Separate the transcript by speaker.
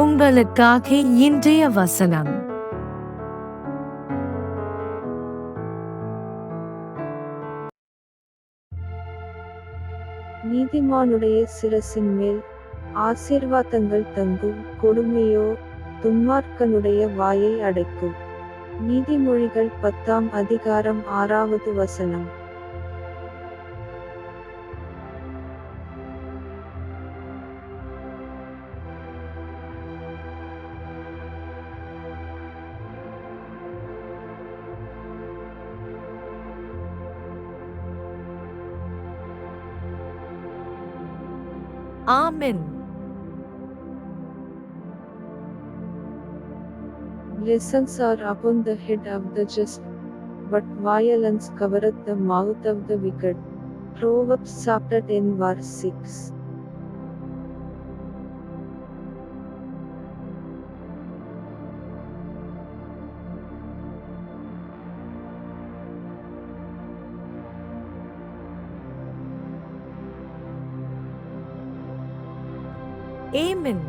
Speaker 1: உங்களுக்காக இன்றைய வசனம்.
Speaker 2: நீதிமானுடைய சிரசின் மேல் ஆசீர்வாதங்கள் தங்கும், கொடுமையோ துன்மார்க்கனுடைய வாயை அடைக்கும். நீதிமொழிகள் 10ஆம் அதிகாரம் 6வது வசனம்.
Speaker 1: ஆமென்.
Speaker 2: Blessings are upon the head of the just, but violence covereth the mouth of the wicked. Proverbs chapter 10 verse 6.
Speaker 1: Amen.